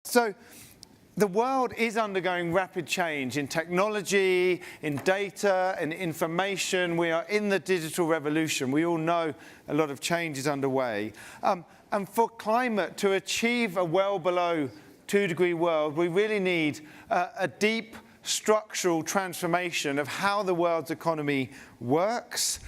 So the world is undergoing rapid change in technology, in data, in information. We are in the digital revolution. We all know a lot of change is underway. And for climate to achieve a well below 2-degree world, we really need a deep structural transformation of how the world's economy works.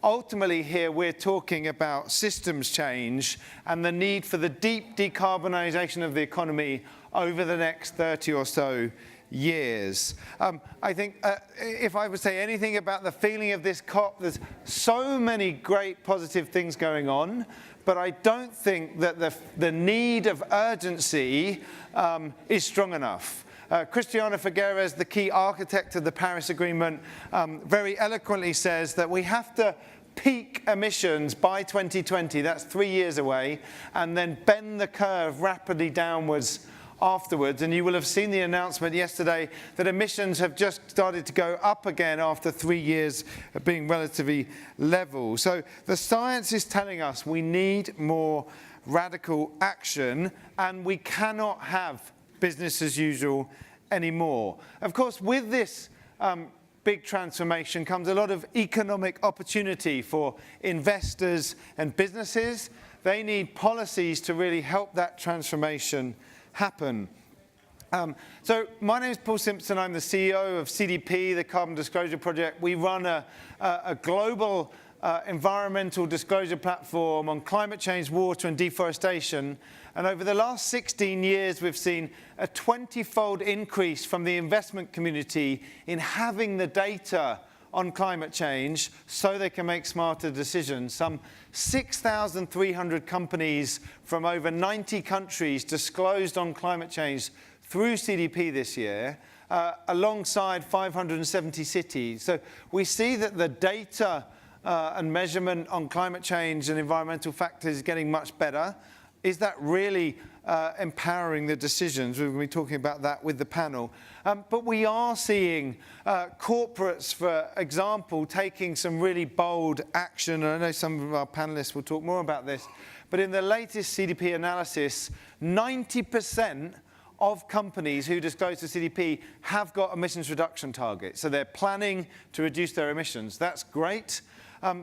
Ultimately here we're talking about systems change and the need for the deep decarbonization of the economy over the next 30 or so years. I think if I would say anything about the feeling of this COP, there's so many great positive things going on, but I don't think that the need of urgency is strong enough. Christiana Figueres, the key architect of the Paris Agreement, very eloquently says that we have to peak emissions by 2020, that's 3 years away, and then bend the curve rapidly downwards afterwards. And you will have seen the announcement yesterday that emissions have just started to go up again after 3 years of being relatively level. So the science is telling us we need more radical action, and we cannot have business as usual anymore. Of course, with this big transformation comes a lot of economic opportunity for investors and businesses. They need policies to really help that transformation happen. So my name is Paul Simpson. I'm the CEO of CDP, the Carbon Disclosure Project. We run a global environmental disclosure platform on climate change, water and deforestation. And over the last 16 years, we've seen a 20-fold increase from the investment community in having the data on climate change so they can make smarter decisions. Some 6,300 companies from over 90 countries disclosed on climate change through CDP this year, alongside 570 cities. So we see that the data and measurement on climate change and environmental factors is getting much better. Is that really empowering the decisions? We're going to be talking about that with the panel. But we are seeing corporates, for example, taking some really bold action. And I know some of our panelists will talk more about this. But in the latest CDP analysis, 90% of companies who disclose to CDP have got emissions reduction targets. So they're planning to reduce their emissions. That's great.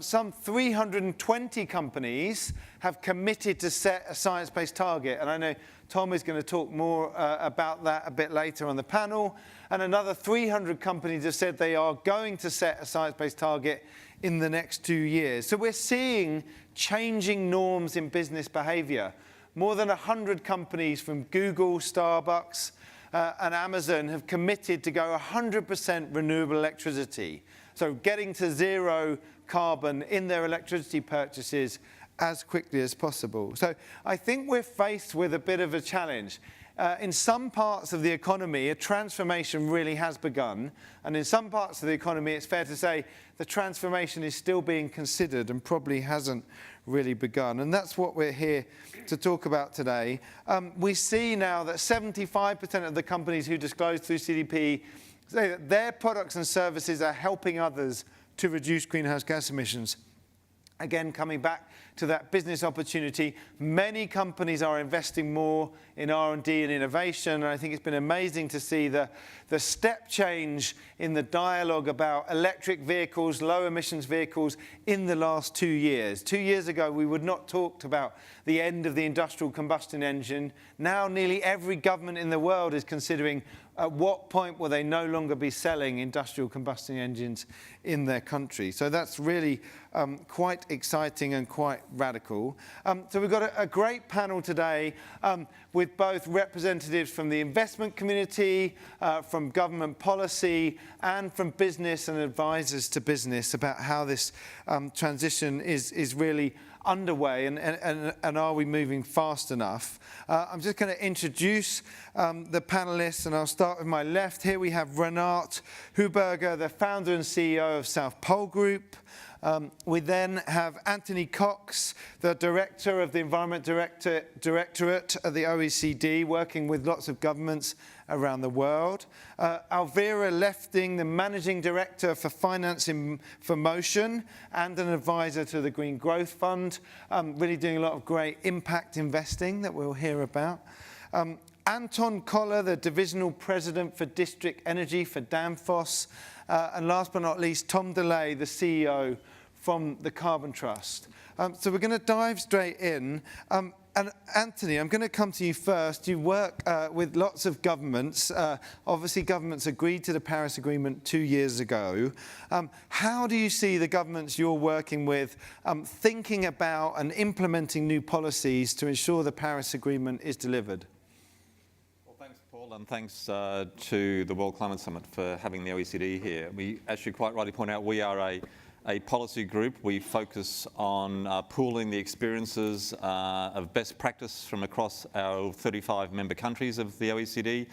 Some 320 companies have committed to set a science-based target. And I know Tom is going to talk more about that a bit later on the panel. And another 300 companies have said they are going to set a science-based target in the next 2 years. So we're seeing changing norms in business behavior. More than 100 companies from Google, Starbucks, and Amazon have committed to go 100% renewable electricity. So getting to zero carbon in their electricity purchases as quickly as possible. So I think we're faced with a bit of a challenge. In some parts of the economy, a transformation really has begun. And in some parts of the economy, it's fair to say the transformation is still being considered and probably hasn't really begun. And that's what we're here to talk about today. We see now that 75% of the companies who disclose through CDP say that their products and services are helping others to reduce greenhouse gas emissions. Again, coming back to that business opportunity, many companies are investing more in R&D and innovation, and I think it's been amazing to see the step change in the dialogue about electric vehicles, low emissions vehicles in the last 2 years. 2 years ago, we would not talk about the end of the industrial combustion engine. Now nearly every government in the world is considering at what point will they no longer be selling industrial combustion engines in their country. So that's really quite exciting and quite radical. So we've got a great panel today with both representatives from the investment community, from government policy, and from business and advisors to business about how this transition is really underway and are we moving fast enough. I'm just going to introduce the panelists, and I'll start with my left. Here we have Renat Heuberger, the founder and CEO of SouthPole Group. We then have Anthony Cox, the director of the Environment Directorate of the OECD, working with lots of governments around the world. Elvira Lefting, the managing director for Financing for Motion and an advisor to the Green Growth Fund, really doing a lot of great impact investing that we'll hear about. Anton Koller, the Divisional President for District Energy for Danfoss. And last but not least, Tom DeLay, the CEO from the Carbon Trust. So we're going to dive straight in. And Anthony, I'm going to come to you first. You work with lots of governments. Obviously, governments agreed to the Paris Agreement 2 years ago. How do you see the governments you're working with thinking about and implementing new policies to ensure the Paris Agreement is delivered? Well, thanks, Paul, and thanks to the World Climate Summit for having the OECD here. We actually quite rightly point out we are a policy group. We focus on pooling the experiences of best practice from across our 35 member countries of the OECD.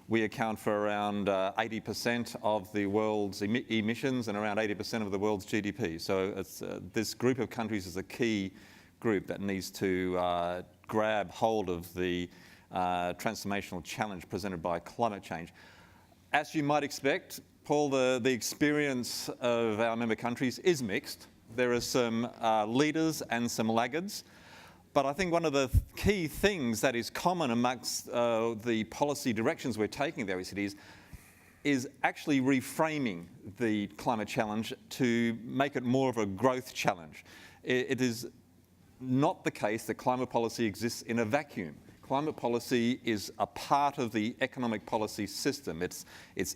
We account for around 80% of the world's emissions and around 80% of the world's GDP. So this group of countries is a key group that needs to grab hold of the transformational challenge presented by climate change. As you might expect, Paul, the experience of our member countries is mixed. There are some leaders and some laggards. But I think one of the key things that is common amongst the policy directions we're taking at the OECD is actually reframing the climate challenge to make it more of a growth challenge. It is not the case that climate policy exists in a vacuum. Climate policy is a part of the economic policy system. It's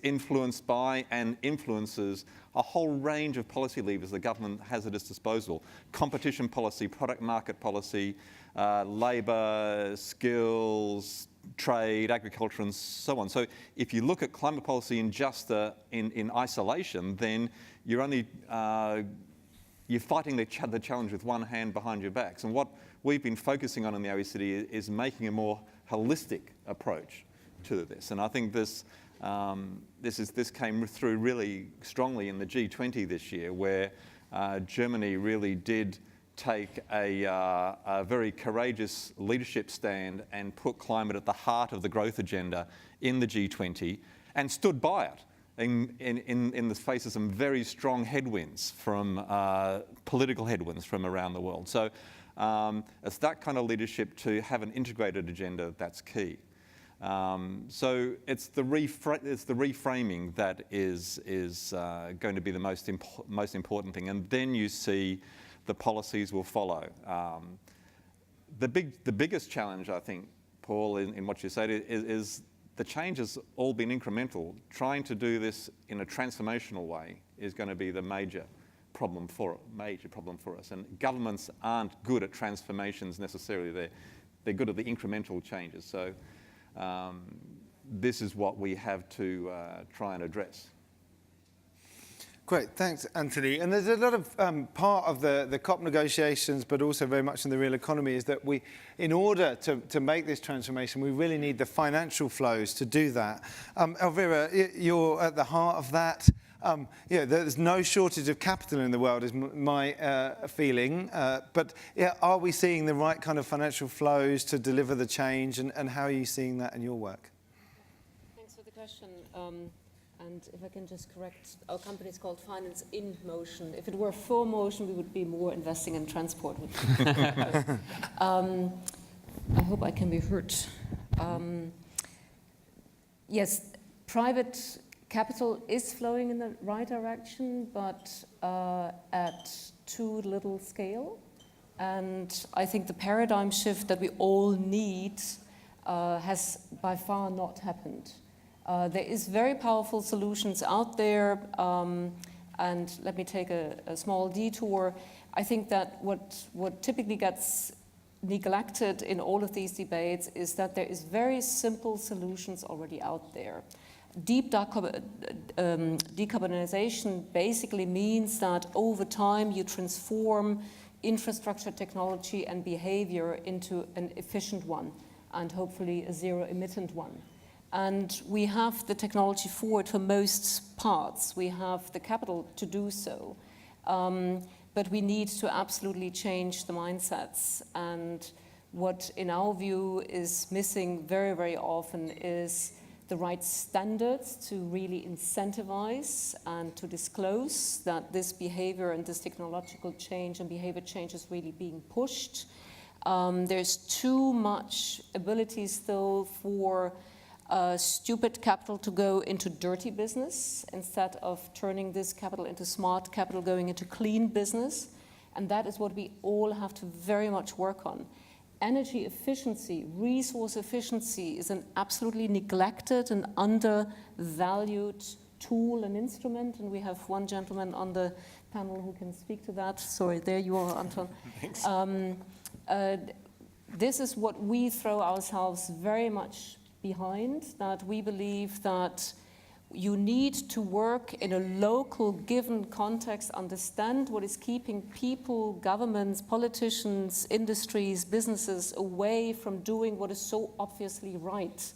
influenced by and influences a whole range of policy levers the government has at its disposal. Competition policy, product market policy, labour, skills, trade, agriculture, and so on. So if you look at climate policy in just in isolation, then you're only you're fighting the challenge with one hand behind your backs. And what we've been focusing on in the OECD is making a more holistic approach to this. And I think this came through really strongly in the G20 this year, where Germany really did take a very courageous leadership stand and put climate at the heart of the growth agenda in the G20 and stood by it. In the face of some very strong headwinds from political headwinds from around the world. So it's that kind of leadership to have an integrated agenda that's key. So it's the reframing that is going to be the most important thing, and then you see the policies will follow. The biggest challenge, I think, Paul, in what you said is the change has all been incremental. Trying to do this in a transformational way is going to be the major problem for us. And governments aren't good at transformations necessarily. They're good at the incremental changes. So this is what we have to try and address. Great, thanks, Anthony. And there's a lot of part of the COP negotiations, but also very much in the real economy, is that we, in order to make this transformation, we really need the financial flows to do that. Elvira, you're at the heart of that. There's no shortage of capital in the world, is my feeling. But are we seeing the right kind of financial flows to deliver the change, and how are you seeing that in your work? Thanks for the question. And if I can just correct, our company is called Finance in Motion. If it were for motion, we would be more investing in transport. I hope I can be heard. Yes, private capital is flowing in the right direction, but at too little scale. And I think the paradigm shift that we all need has by far not happened. There is very powerful solutions out there, and let me take a small detour. I think that what typically gets neglected in all of these debates is that there is very simple solutions already out there. Deep decarbonization basically means that over time you transform infrastructure, technology, and behavior into an efficient one, and hopefully a zero-emittent one. And we have the technology for it for most parts. We have the capital to do so. But we need to absolutely change the mindsets. And what, in our view, is missing very, very often is the right standards to really incentivize and to disclose that this behavior and this technological change and behavior change is really being pushed. There's too much ability still for stupid capital to go into dirty business instead of turning this capital into smart capital going into clean business. And that is what we all have to very much work on. Energy efficiency, resource efficiency is an absolutely neglected and undervalued tool and instrument. And we have one gentleman on the panel who can speak to that. Sorry, there you are, Anton. Thanks. This is what we throw ourselves very much behind, that we believe that you need to work in a local given context, understand what is keeping people, governments, politicians, industries, businesses away from doing what is so obviously right.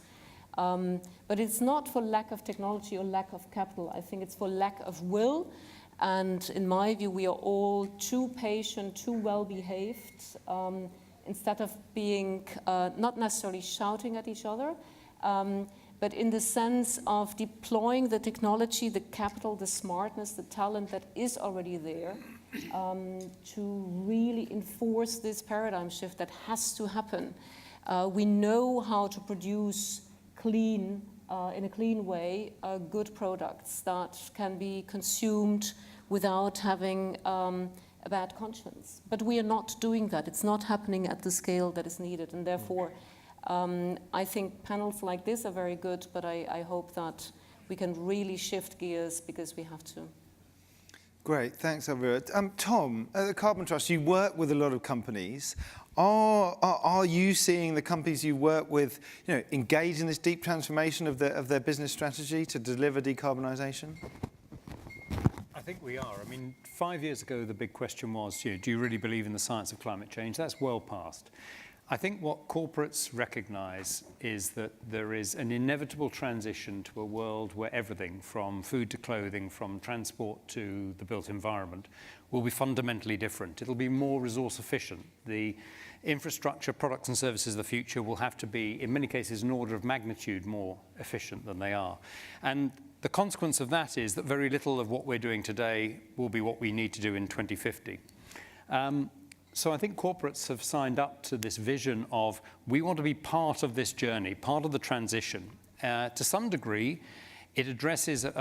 But it's not for lack of technology or lack of capital. I think it's for lack of will. And in my view, we are all too patient, too well behaved, instead of being not necessarily shouting at each other, but in the sense of deploying the technology, the capital, the smartness, the talent that is already there to really enforce this paradigm shift that has to happen. We know how to produce clean, in a clean way, good products that can be consumed without having a bad conscience. But we are not doing that. It's not happening at the scale that is needed, and therefore I think panels like this are very good, but I hope that we can really shift gears because we have to. Great, thanks, Elvira. Tom, at the Carbon Trust, you work with a lot of companies. Are you seeing the companies you work with, engage in this deep transformation of their business strategy to deliver decarbonisation? I think we are. I mean, 5 years ago, the big question was, do you really believe in the science of climate change? That's well past. I think what corporates recognize is that there is an inevitable transition to a world where everything from food to clothing, from transport to the built environment, will be fundamentally different. It'll be more resource efficient. The infrastructure, products and services of the future will have to be, in many cases, an order of magnitude more efficient than they are. And the consequence of that is that very little of what we're doing today will be what we need to do in 2050. So I think corporates have signed up to this vision of we want to be part of this journey, part of the transition. To some degree, it addresses an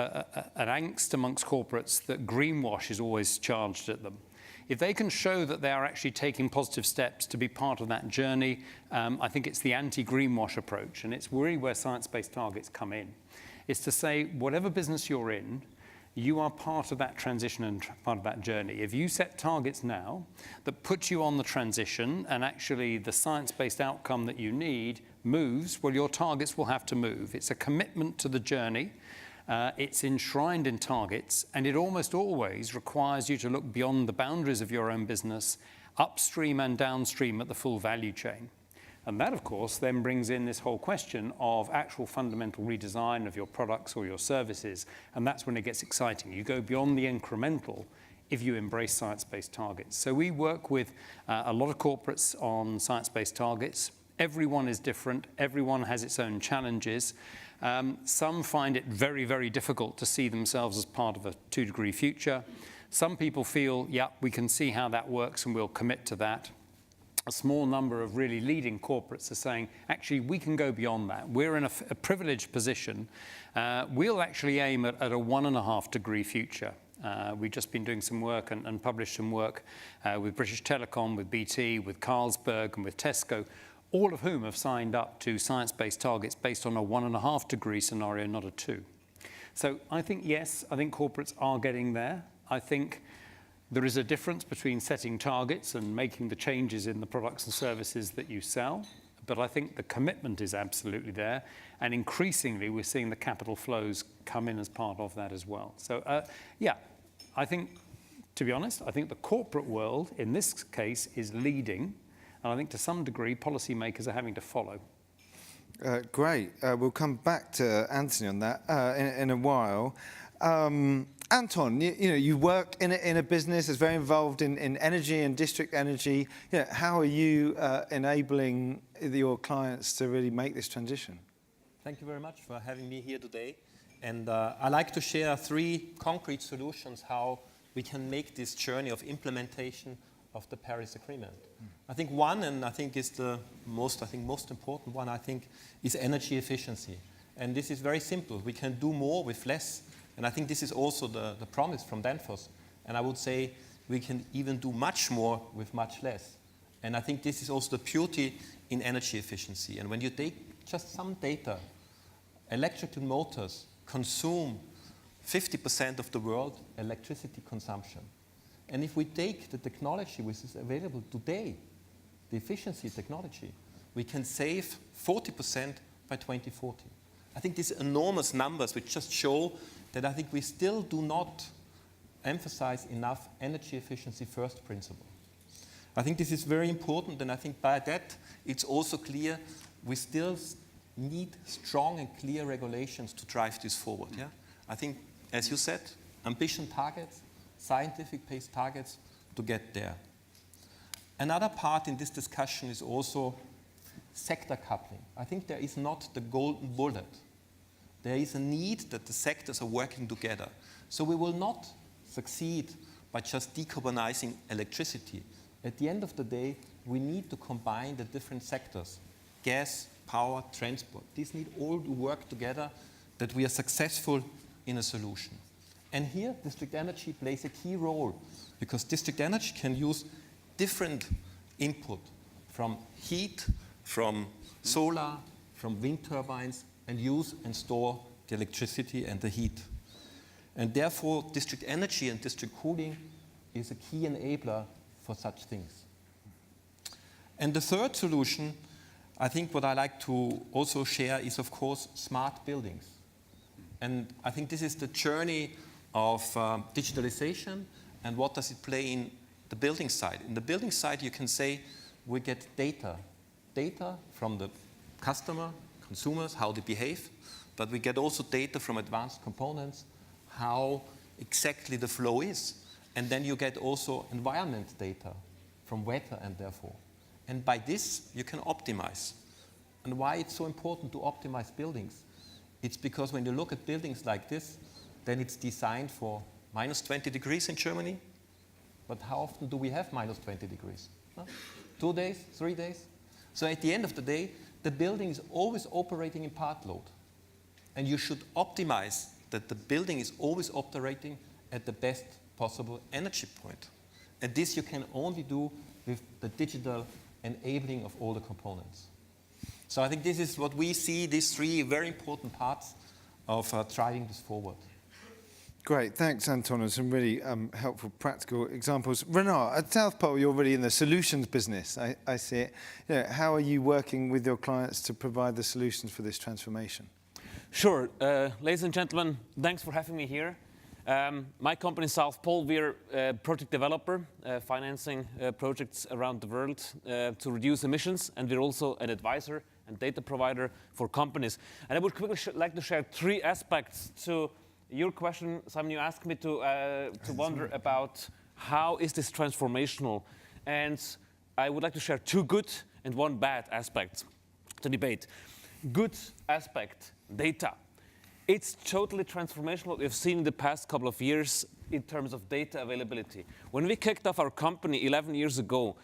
angst amongst corporates that greenwash is always charged at them. If they can show that they are actually taking positive steps to be part of that journey, I think it's the anti-greenwash approach, and it's really where science-based targets come in. It's to say, whatever business you're in, you are part of that transition and part of that journey. If you set targets now that put you on the transition and actually the science-based outcome that you need moves, well, your targets will have to move. It's a commitment to the journey. It's enshrined in targets, and it almost always requires you to look beyond the boundaries of your own business, upstream and downstream at the full value chain. And that, of course, then brings in this whole question of actual fundamental redesign of your products or your services. And that's when it gets exciting. You go beyond the incremental if you embrace science-based targets. So we work with a lot of corporates on science-based targets. Everyone is different. Everyone has its own challenges. Some find it very, very difficult to see themselves as part of a 2-degree future. Some people feel, yeah, we can see how that works and we'll commit to that. A small number of really leading corporates are saying, actually, we can go beyond that. We're in a privileged position. We'll actually aim at a 1.5-degree future. We've just been doing some work and published some work with British Telecom, with BT, with Carlsberg, and with Tesco, all of whom have signed up to science-based targets based on a 1.5-degree scenario, not a 2. So I think, yes, I think corporates are getting there. I think there is a difference between setting targets and making the changes in the products and services that you sell. But I think the commitment is absolutely there. And increasingly, we're seeing the capital flows come in as part of that as well. So, yeah, I think, to be honest, I think the corporate world, in this case, is leading. And I think to some degree, policymakers are having to follow. Great. We'll come back to Anthony on that in a while. Anton, you work in a business that's very involved in energy and district energy. How are you enabling your clients to really make this transition? Thank you very much for having me here today. And I'd like to share 3 concrete solutions how we can make this journey of implementation of the Paris Agreement. I think one, and I think is the most important one, I think, is energy efficiency. And this is very simple. We can do more with less. And I think this is also the promise from Danfoss. And I would say we can even do much more with much less. And I think this is also the beauty in energy efficiency. And when you take just some data, electrical motors consume 50% of the world electricity consumption. And if we take the technology which is available today, the efficiency technology, we can save 40% by 2040. I think these enormous numbers which just show that I think we still do not emphasize enough energy efficiency first principle. I think this is very important, and I think by that it's also clear we still need strong and clear regulations to drive this forward. Yeah? I think, as you said, ambition targets, scientific-based targets to get there. Another part in this discussion is also sector coupling. I think there is not the golden bullet. There is a need that the sectors are working together. So we will not succeed by just decarbonizing electricity. At the end of the day, we need to combine the different sectors, gas, power, transport. These need all to work together that we are successful in a solution. And here, district energy plays a key role because district energy can use different input from heat, from solar, from wind turbines, and use and store the electricity and the heat. And therefore, district energy and district cooling is a key enabler for such things. And the third solution, I think what I like to also share is, of course, smart buildings. And I think this is the journey of digitalization and what does it play in the building side. In the building side, you can say we get data from the customer, consumers, how they behave, but we get also data from advanced components, how exactly the flow is. And then you get also environment data from weather and therefore. And by this, you can optimize. And why it's so important to optimize buildings? It's because when you look at buildings like this, then it's designed for minus 20 degrees in Germany. But how often do we have minus 20 degrees? Huh? 2 days, 3 days? So at the end of the day, the building is always operating in part load. And you should optimize that the building is always operating at the best possible energy point. And this you can only do with the digital enabling of all the components. So I think this is what we see, these three very important parts of driving this forward. Great, thanks Anton, and some really helpful practical examples. Renat, at SouthPole you're really in the solutions business, I see it. You know, how are you working with your clients to provide the solutions for this transformation? Sure, ladies and gentlemen, thanks for having me here. My company SouthPole, we're a project developer, financing projects around the world to reduce emissions, and we're also an advisor and data provider for companies. And I would quickly like to share 3 aspects to your question. Simon, you asked me to wonder about how is this transformational, and I would like to share 2 good and 1 bad aspects to debate. Good aspect, data. It's totally transformational. We've seen in the past couple of years in terms of data availability. When we kicked off our company 11 years ago,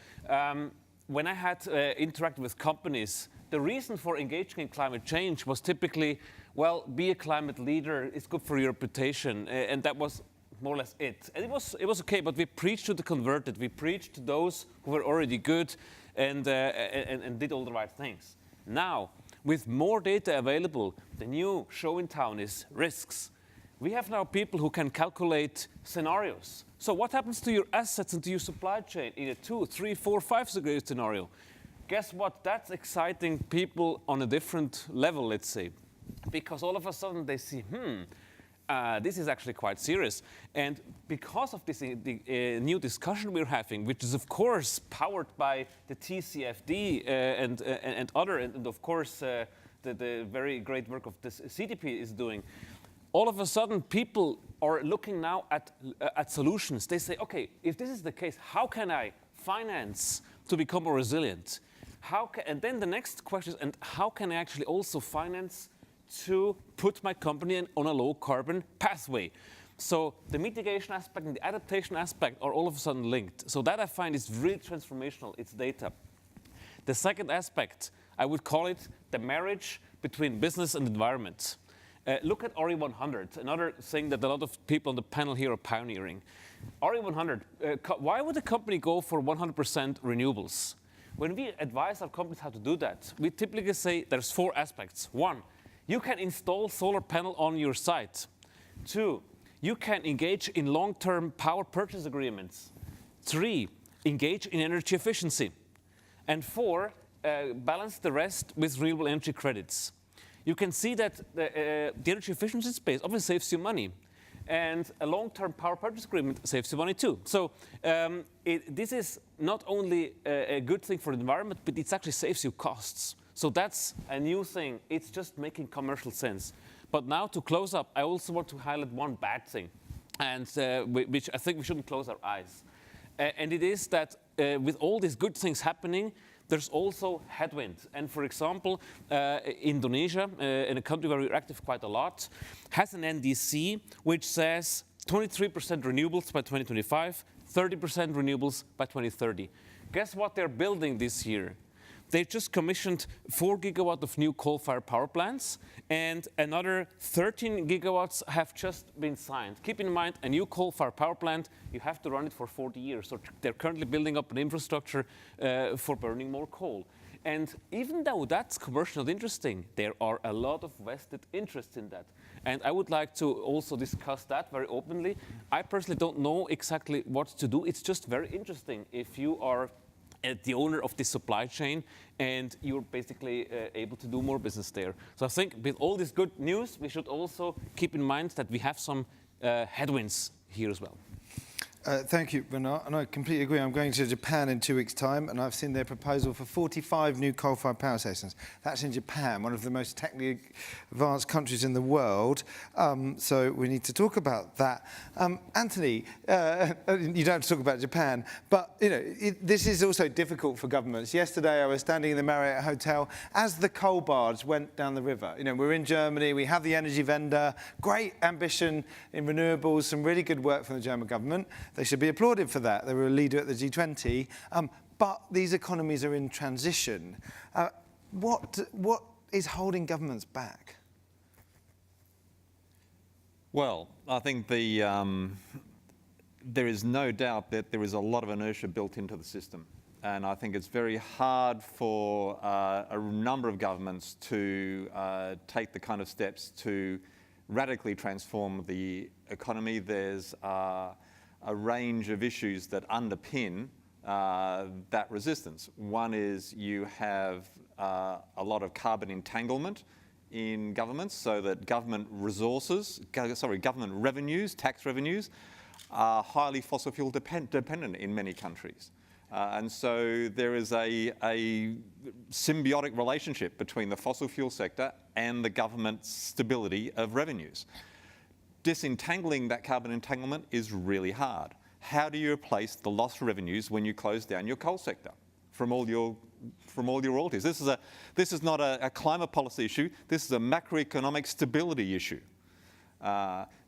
when I had interacted with companies, the reason for engaging in climate change was typically, well, be a climate leader, it's good for your reputation, and that was more or less it. And it was okay, but we preached to the converted. We preached to those who were already good and did all the right things. Now, with more data available, the new show in town is risks. We have now people who can calculate scenarios. So what happens to your assets and to your supply chain in a 2, 3, 4, 5 scenario? Guess what? That's exciting people on a different level, let's say. Because all of a sudden they see, this is actually quite serious. And because of this new discussion we're having, which is of course powered by the TCFD and other, and of course the very great work of the CDP is doing, all of a sudden people are looking now at solutions. They say, okay, if this is the case, how can I finance to become more resilient? And then the next question is, and how can I actually also finance to put my company on a low carbon pathway? So the mitigation aspect and the adaptation aspect are all of a sudden linked. So that I find is really transformational, it's data. The second aspect, I would call it the marriage between business and environment. Look at RE100, another thing that a lot of people on the panel here are pioneering. RE100, why would a company go for 100% renewables? When we advise our companies how to do that, we typically say there's 4 aspects. 1, you can install solar panel on your site. 2, you can engage in long-term power purchase agreements. 3, engage in energy efficiency. And 4, balance the rest with renewable energy credits. You can see that the energy efficiency space obviously saves you money. And a long-term power purchase agreement saves you money too. So this is not only a good thing for the environment, but it actually saves you costs. So that's a new thing. It's just making commercial sense. But now to close up, I also want to highlight one bad thing, and which I think we shouldn't close our eyes. And it is that with all these good things happening, there's also headwinds. And for example, Indonesia, in a country where we're active quite a lot, has an NDC which says 23% renewables by 2025, 30% renewables by 2030. Guess what they're building this year? They just commissioned 4 gigawatts of new coal-fired power plants, and another 13 gigawatts have just been signed. Keep in mind, a new coal-fired power plant, you have to run it for 40 years. So they're currently building up an infrastructure for burning more coal. And even though that's commercially interesting, there are a lot of vested interests in that. And I would like to also discuss that very openly. I personally don't know exactly what to do. It's just very interesting if you are the owner of this supply chain, and you're basically able to do more business there. So I think with all this good news, we should also keep in mind that we have some headwinds here as well. Thank you, Renat, and I completely agree. I'm going to Japan in 2 weeks' time, and I've seen their proposal for 45 new coal-fired power stations. That's in Japan, one of the most technically advanced countries in the world. So we need to talk about that. Anthony, you don't have to talk about Japan, but this is also difficult for governments. Yesterday, I was standing in the Marriott Hotel as the coal barge went down the river. We're in Germany. We have the energy vendor. Great ambition in renewables. Some really good work from the German government. They should be applauded for that. They were a leader at the G20. But these economies are in transition. What is holding governments back? Well, I think there is no doubt that there is a lot of inertia built into the system. And I think it's very hard for a number of governments to take the kind of steps to radically transform the economy. There's a range of issues that underpin that resistance. One is you have a lot of carbon entanglement in governments, so that government revenues, tax revenues, are highly fossil fuel dependent in many countries. And so there is a symbiotic relationship between the fossil fuel sector and the government's stability of revenues. Disentangling that carbon entanglement is really hard. How do you replace the lost revenues when you close down your coal sector from all your royalties? This is not a climate policy issue. This is a macroeconomic stability issue.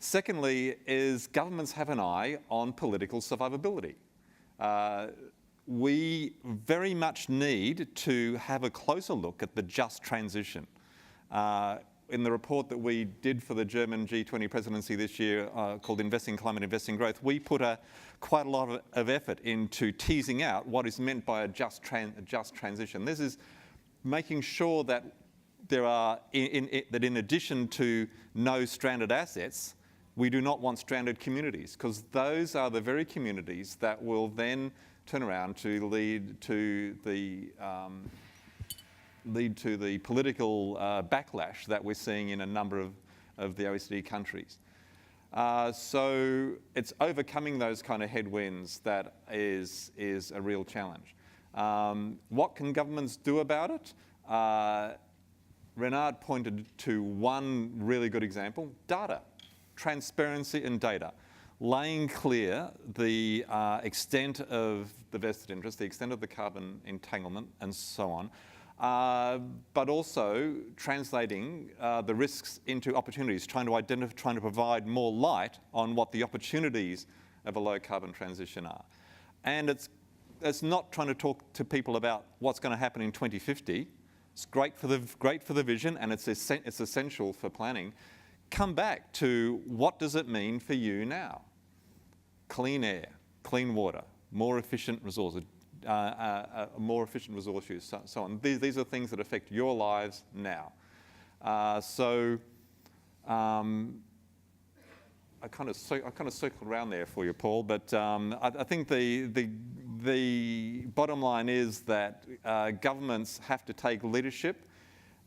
Secondly, is governments have an eye on political survivability. We very much need to have a closer look at the just transition. In the report that we did for the German G20 presidency this year called Investing Climate, Investing Growth, we put quite a lot of effort into teasing out what is meant by a just transition. This is making sure that there are, that in addition to no stranded assets, we do not want stranded communities, because those are the very communities that will then turn around to lead to the political backlash that we're seeing in a number of the OECD countries. So it's overcoming those kind of headwinds that is a real challenge. What can governments do about it? Renat pointed to one really good example: data, transparency in data. Laying clear the extent of the vested interest, the extent of the carbon entanglement, and so on. But also translating the risks into opportunities, trying to provide more light on what the opportunities of a low carbon transition are. And it's it's not trying to talk to people about what's going to happen in 2050. It's great for the vision, and it's essential for planning. Come back to what does it mean for you now? Clean air, clean water, more efficient resources, more efficient resource use, so on. These are things that affect your lives now. I kind of circled around there for you, Paul, but I think the bottom line is that governments have to take leadership,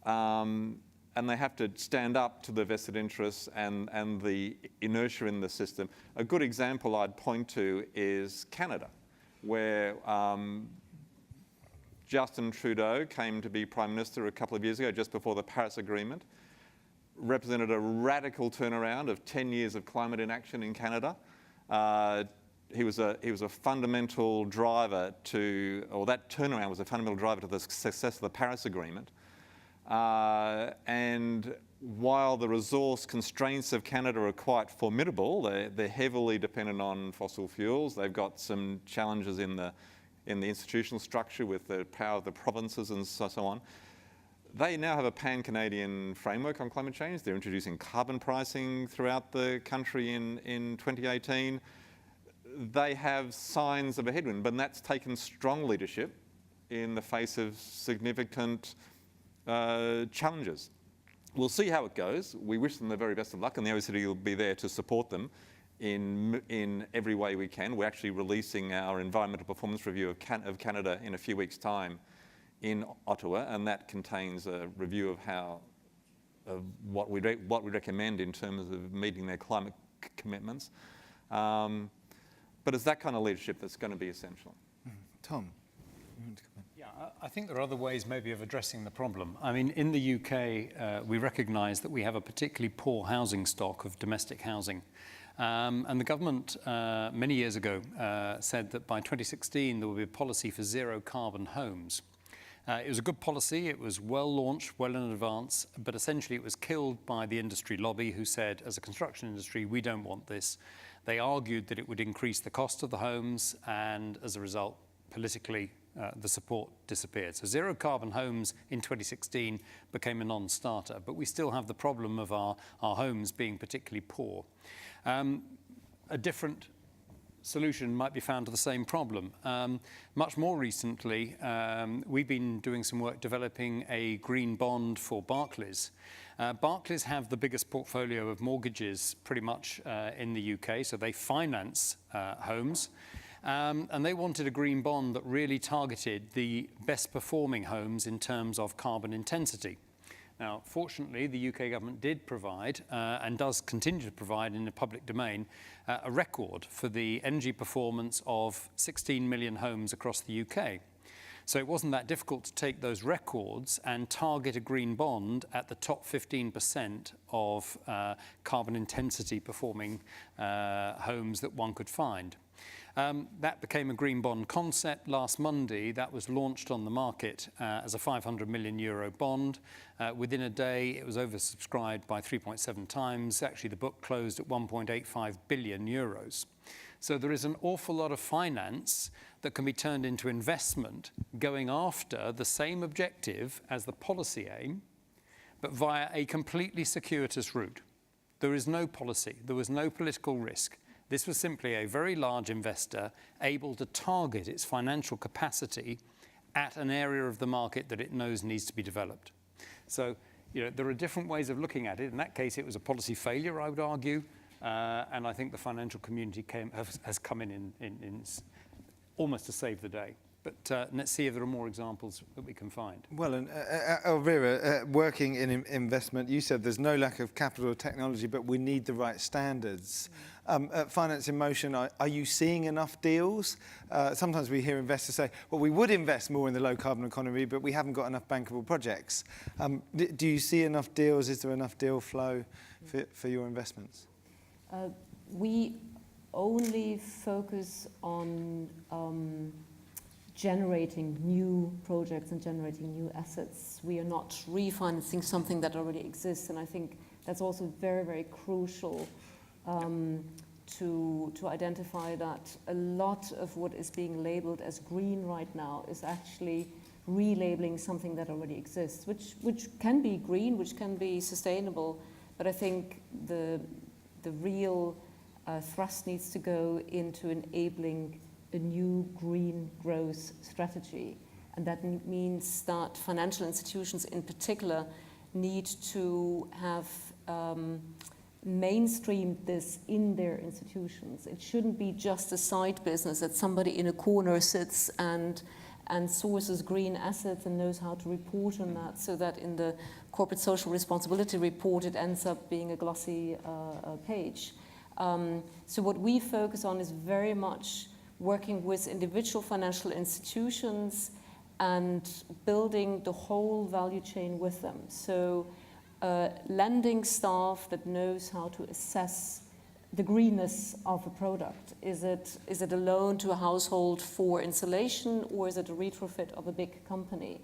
and they have to stand up to the vested interests and the inertia in the system. A good example I'd point to is Canada, where Justin Trudeau came to be Prime Minister a couple of years ago, just before the Paris Agreement, represented a radical turnaround of 10 years of climate inaction in Canada. He was a fundamental driver to, or that turnaround was a fundamental driver to the success of the Paris Agreement. And while the resource constraints of Canada are quite formidable, they're heavily dependent on fossil fuels. They've got some challenges in the institutional structure with the power of the provinces and so on. They now have a pan-Canadian framework on climate change. They're introducing carbon pricing throughout the country in 2018. They have signs of a headwind, but that's taken strong leadership in the face of significant challenges. We'll see how it goes. We wish them the very best of luck, and the OECD will be there to support them in every way we can. We're actually releasing our environmental performance review of Canada in a few weeks' time in Ottawa, and that contains a review of what we recommend in terms of meeting their climate commitments. But it's that kind of leadership that's going to be essential. Tom. Yeah, I think there are other ways maybe of addressing the problem. I mean, in the UK, we recognise that we have a particularly poor housing stock of domestic housing. And the government, many years ago, said that by 2016 there would be a policy for zero carbon homes. It was a good policy, it was well launched, well in advance, but essentially it was killed by the industry lobby, who said, as a construction industry, we don't want this. They argued that it would increase the cost of the homes, and as a result, politically, the support disappeared. So zero carbon homes in 2016 became a non-starter, but we still have the problem of our homes being particularly poor. A different solution might be found to the same problem. Much more recently, we've been doing some work developing a green bond for Barclays. Barclays have the biggest portfolio of mortgages pretty much in the UK, so they finance homes. And they wanted a green bond that really targeted the best performing homes in terms of carbon intensity. Now, fortunately, the UK government did provide, and does continue to provide in the public domain, a record for the energy performance of 16 million homes across the UK. So it wasn't that difficult to take those records and target a green bond at the top 15% of carbon intensity performing homes that one could find. That became a green bond concept last Monday. That was launched on the market as a 500 million euro bond. Within a day, it was oversubscribed by 3.7 times. Actually, the book closed at 1.85 billion euros. So there is an awful lot of finance that can be turned into investment going after the same objective as the policy aim, but via a completely circuitous route. There is no policy. There was no political risk. This was simply a very large investor able to target its financial capacity at an area of the market that it knows needs to be developed. So, there are different ways of looking at it. In that case, it was a policy failure, I would argue, and I think the financial community has come in almost to save the day. But let's see if there are more examples that we can find. Well, and Elvira, working in investment, you said there's no lack of capital or technology, but we need the right standards. At Finance in Motion, are you seeing enough deals? Sometimes we hear investors say, well, we would invest more in the low-carbon economy, but we haven't got enough bankable projects. Do you see enough deals? Is there enough deal flow for your investments? We only focus on generating new projects and generating new assets. We are not refinancing something that already exists, and I think that's also very, very crucial to identify that a lot of what is being labeled as green right now is actually relabeling something that already exists, which can be green, which can be sustainable, but I think the real thrust needs to go into enabling a new green growth strategy. And that means that financial institutions in particular need to have mainstreamed this in their institutions. It shouldn't be just a side business that somebody in a corner sits and sources green assets and knows how to report on that, so that in the corporate social responsibility report it ends up being a glossy page. So what we focus on is very much working with individual financial institutions and building the whole value chain with them. So lending staff that knows how to assess the greenness of a product. Is it a loan to a household for insulation, or is it a retrofit of a big company?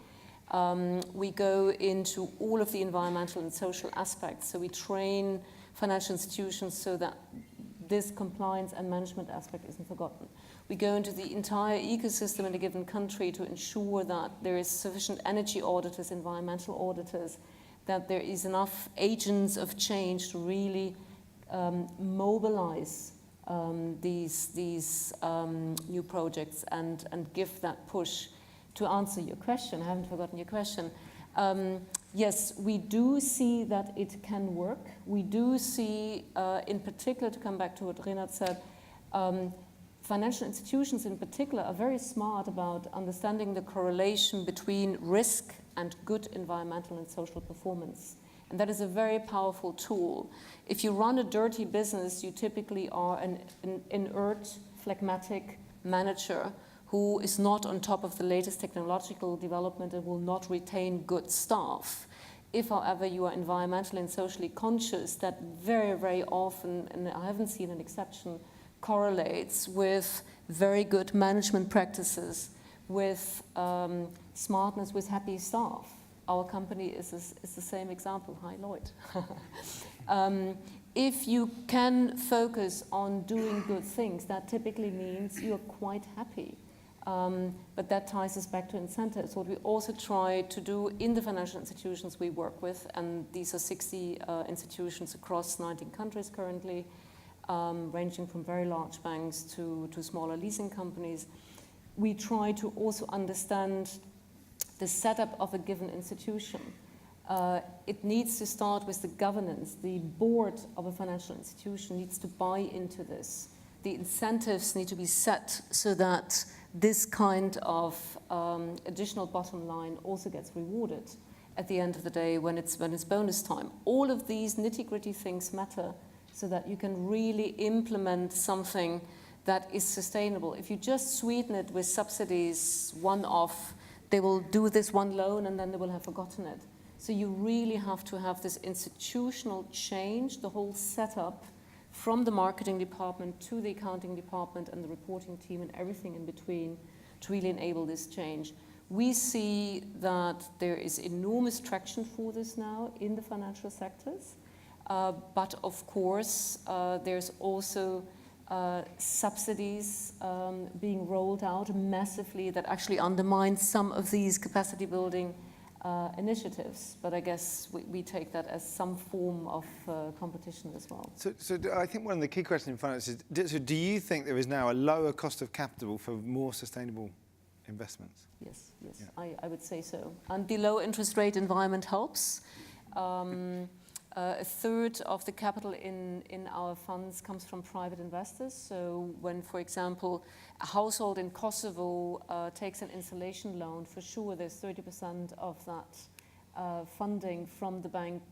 We go into all of the environmental and social aspects. So we train financial institutions so that this compliance and management aspect isn't forgotten. We go into the entire ecosystem in a given country to ensure that there is sufficient energy auditors, environmental auditors, that there is enough agents of change to really mobilize these new projects and give that push. To answer your question, I haven't forgotten your question. Yes, we do see that it can work. We do see, in particular, to come back to what Renat said, financial institutions in particular are very smart about understanding the correlation between risk and good environmental and social performance. And that is a very powerful tool. If you run a dirty business, you typically are an inert, phlegmatic manager who is not on top of the latest technological development and will not retain good staff. If, however, you are environmentally and socially conscious, that very, very often, and I haven't seen an exception, correlates with very good management practices, with smartness, with happy staff. Our company is the same example. Hi, Lloyd. If you can focus on doing good things, that typically means you're quite happy. But that ties us back to incentives. What we also try to do in the financial institutions we work with, and these are 60 institutions across 19 countries currently, ranging from very large banks to smaller leasing companies. We try to also understand the setup of a given institution. It needs to start with the governance. The board of a financial institution needs to buy into this. The incentives need to be set so that this kind of additional bottom line also gets rewarded at the end of the day when it's bonus time. All of these nitty-gritty things matter so that you can really implement something that is sustainable. If you just sweeten it with subsidies, one-off, they will do this one loan and then they will have forgotten it. So you really have to have this institutional change, the whole setup, from the marketing department to the accounting department and the reporting team and everything in between to really enable this change. We see that there is enormous traction for this now in the financial sectors, but of course there's also subsidies being rolled out massively that actually undermine some of these capacity building initiatives, but I guess we take that as some form of competition as well. So I think one of the key questions in finance is, so do you think there is now a lower cost of capital for more sustainable investments? Yes, Yeah. I would say so. And the low interest rate environment helps. A third of the capital in our funds comes from private investors. So when, for example, a household in Kosovo takes an insulation loan, for sure there's 30% of that funding from the bank,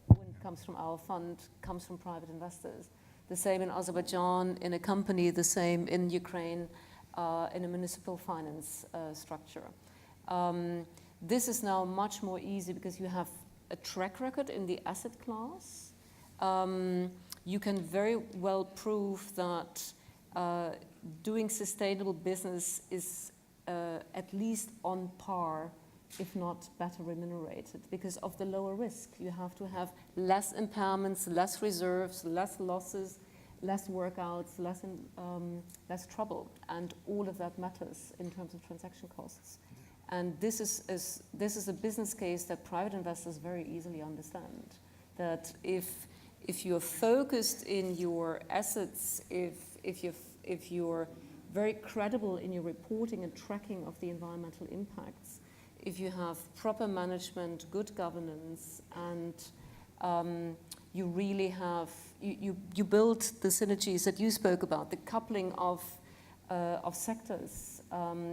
when it comes from our fund, comes from private investors. The same in Azerbaijan in a company, the same in Ukraine in a municipal finance structure. This is now much more easy because you have a track record in the asset class. You can very well prove that doing sustainable business is at least on par, if not better remunerated, because of the lower risk. You have to have less impairments, less reserves, less losses, less workouts, less trouble, and all of that matters in terms of transaction costs. And this is a business case that private investors very easily understand. That if you're focused in your assets, if you're very credible in your reporting and tracking of the environmental impacts, if you have proper management, good governance, and you really have, you build the synergies that you spoke about, the coupling of sectors.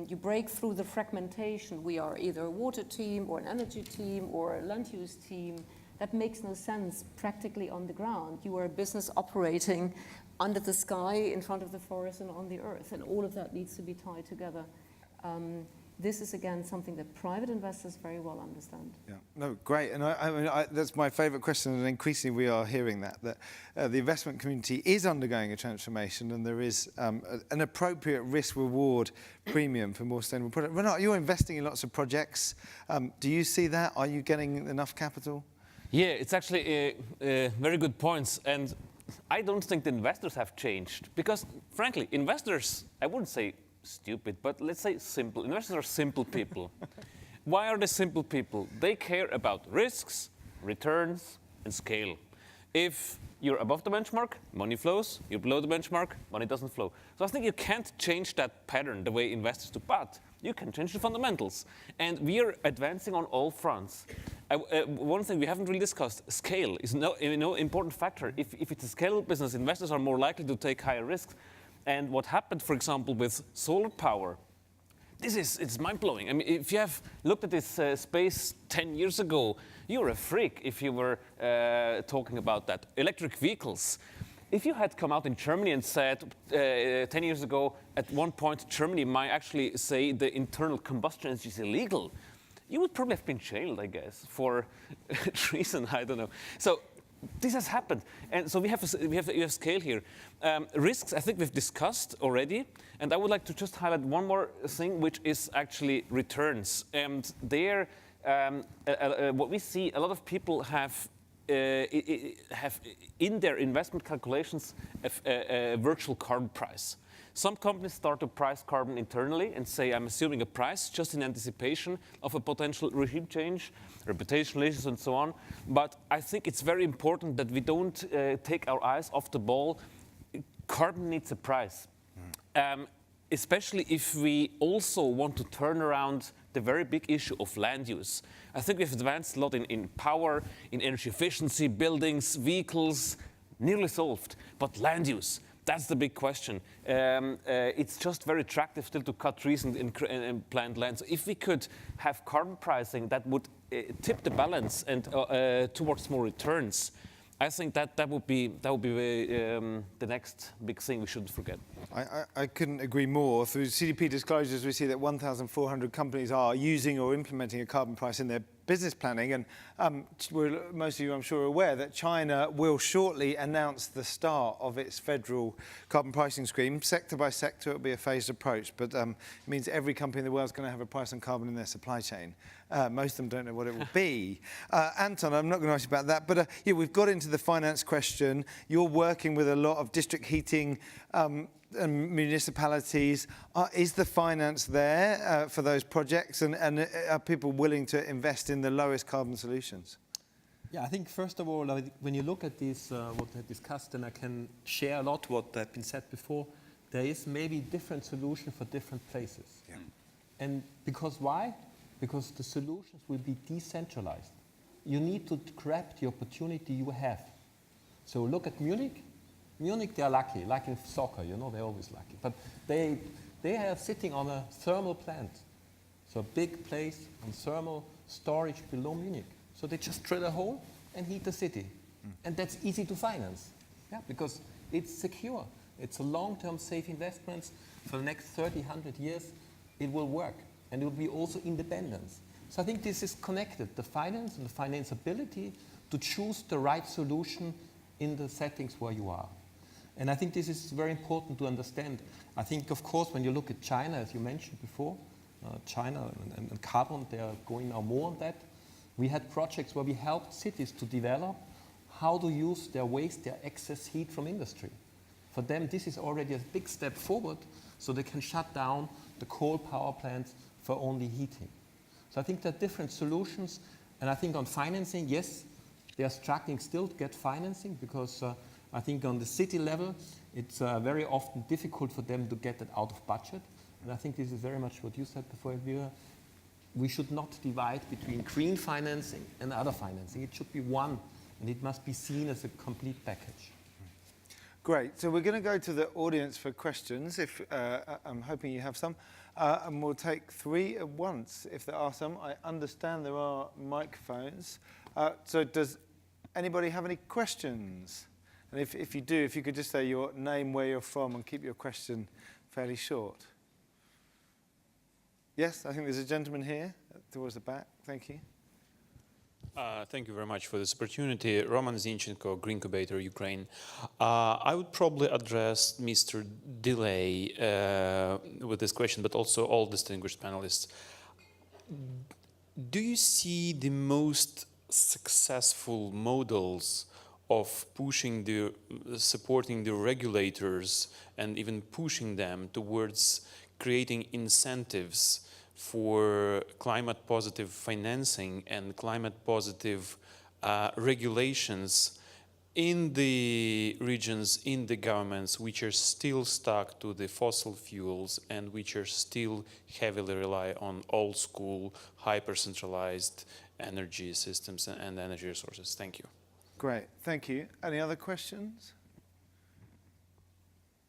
You break through the fragmentation. We are either a water team or an energy team or a land use team. That makes no sense practically on the ground. You are a business operating under the sky, in front of the forest, and on the earth, and all of that needs to be tied together. This is, again, something that private investors very well understand. Yeah, no, great. And I mean, that's my favourite question, and increasingly we are hearing that the investment community is undergoing a transformation, and there is an appropriate risk-reward premium for more sustainable products. Renat, you're investing in lots of projects. Do you see that? Are you getting enough capital? Yeah, it's actually very good points. And I don't think the investors have changed. Because, frankly, investors, I wouldn't say stupid, but let's say simple. Investors are simple people. Why are they simple people? They care about risks, returns, and scale. If you're above the benchmark, money flows. You're below the benchmark, money doesn't flow. So I think you can't change that pattern the way investors do, but you can change the fundamentals. And we are advancing on all fronts. One thing we haven't really discussed, scale is no important factor. If it's a scalable business, investors are more likely to take higher risks. And what happened, for example, with solar power, it's mind-blowing. I mean, if you have looked at this space 10 years ago, you were a freak if you were talking about that. Electric vehicles. If you had come out in Germany and said 10 years ago, at one point, Germany might actually say the internal combustion engine is illegal, you would probably have been jailed, I guess, for treason, I don't know. So this has happened. And so we have scale here. Risks, I think we've discussed already. And I would like to just highlight one more thing, which is actually returns. And there, what we see, a lot of people have in their investment calculations a virtual carbon price. Some companies start to price carbon internally and say, I'm assuming a price just in anticipation of a potential regime change, reputational issues, and so on. But I think it's very important that we don't take our eyes off the ball. Carbon needs a price, especially if we also want to turn around the very big issue of land use. I think we've advanced a lot in power, in energy efficiency, buildings, vehicles, nearly solved. But land use, that's the big question. It's just very attractive still to cut trees and plant land. So if we could have carbon pricing that would tip the balance and towards more returns, I think that would be the next big thing we shouldn't forget. I couldn't agree more. Through CDP disclosures, we see that 1,400 companies are using or implementing a carbon price in their business planning. And most of you, I'm sure, are aware that China will shortly announce the start of its federal carbon pricing scheme. Sector by sector, it will be a phased approach. But it means every company in the world is going to have a price on carbon in their supply chain. Most of them don't know what it will be. Anton, I'm not going to ask you about that. But yeah, we've got into the finance question. You're working with a lot of district heating and municipalities. Is the finance there for those projects, and are people willing to invest in the lowest carbon solutions? Yeah, I think first of all, when you look at this, what I discussed, and I can share a lot what has been said before, there is maybe different solution for different places. Yeah. And because why? Because the solutions will be decentralized. You need to grab the opportunity you have. So look at Munich. Munich, they are lucky, like in soccer, you know, they're always lucky. But they are sitting on a thermal plant. So a big place on thermal storage below Munich. So they just drill a hole and heat the city. And that's easy to finance, yeah, because it's secure. It's a long-term safe investments. For the next 30, 100 years, it will work. And it will be also independence. So I think this is connected, the finance and the financeability to choose the right solution in the settings where you are. And I think this is very important to understand. I think, of course, when you look at China, as you mentioned before, China and carbon, they are going now more on that. We had projects where we helped cities to develop how to use their waste, their excess heat from industry. For them, this is already a big step forward, so they can shut down the coal power plants for only heating. So I think there are different solutions, and I think on financing, yes, they are struggling still to get financing because I think on the city level, it's very often difficult for them to get it out of budget. And I think this is very much what you said before, Elvira. We should not divide between green financing and other financing. It should be one, and it must be seen as a complete package. Great. So we're going to go to the audience for questions. If I'm hoping you have some. And we'll take 3 at once if there are some. I understand there are microphones. So does anybody have any questions? And if you do, if you could just say your name, where you're from, and keep your question fairly short. Yes, I think there's a gentleman here towards the back. Thank you. Thank you very much for this opportunity. Roman Zinchenko, Green Incubator, Ukraine. I would probably address Mr. Delay with this question, but also all distinguished panelists. Do you see the most successful models of supporting the regulators and even pushing them towards creating incentives for climate positive financing and climate positive regulations in the regions, in the governments which are still stuck to the fossil fuels and which are still heavily rely on old school, hyper-centralized energy systems and energy resources? Thank you. Great, thank you. Any other questions?